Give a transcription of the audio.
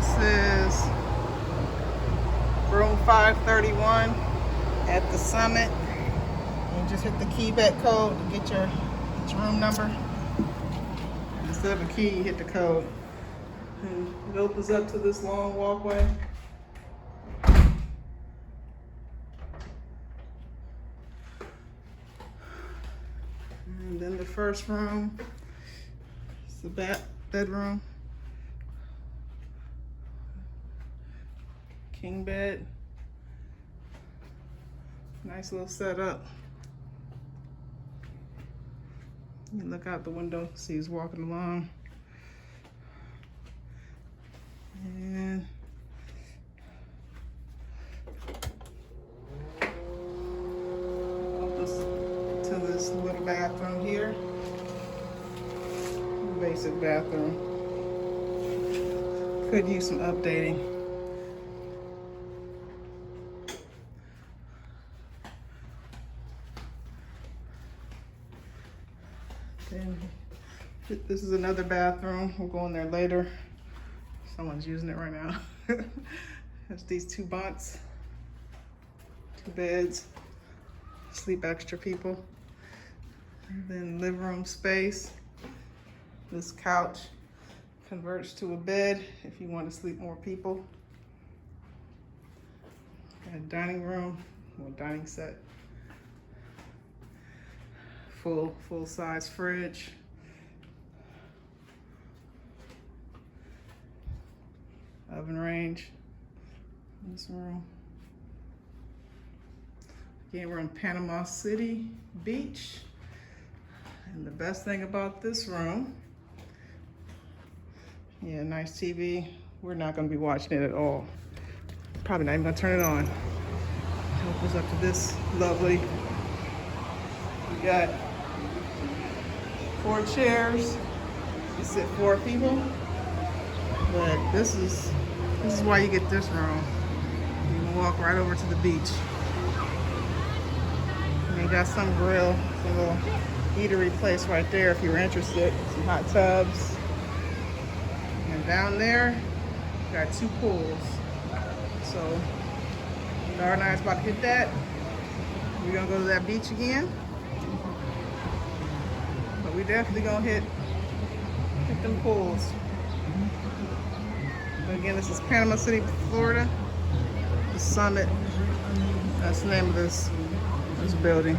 This is room 531 at the Summit. You just hit the key back code to get your room number. Instead of a key, you hit the code. And it opens up to this long walkway. And then the first room is the bedroom. King bed. Nice little setup. You look out the window, see who's walking along. And to this little bathroom here. Basic bathroom. Could use some updating. And this is another bathroom. We'll go in there later. Someone's using it right now. There's these two bunks, 2 beds, sleep extra people. And then living room space. This couch converts to a bed if you want to sleep more people. Got a dining room, dining set. Full size fridge. Oven range in this room. Again, we're in Panama City Beach. And the best thing about this room, yeah, nice TV. We're not gonna be watching it at all. Probably not even gonna turn it on. It opens up to this lovely. We got 4 chairs. You sit 4 people. But this is why you get this room. You can walk right over to the beach. And you got some grill, some little eatery place right there if you're interested. Some hot tubs. And down there, you got 2 pools. So Dar and I is about to hit that. We're gonna go to that beach again. But we definitely gonna hit them pools. But again, this is Panama City, Florida. The Summit. That's the name of this building.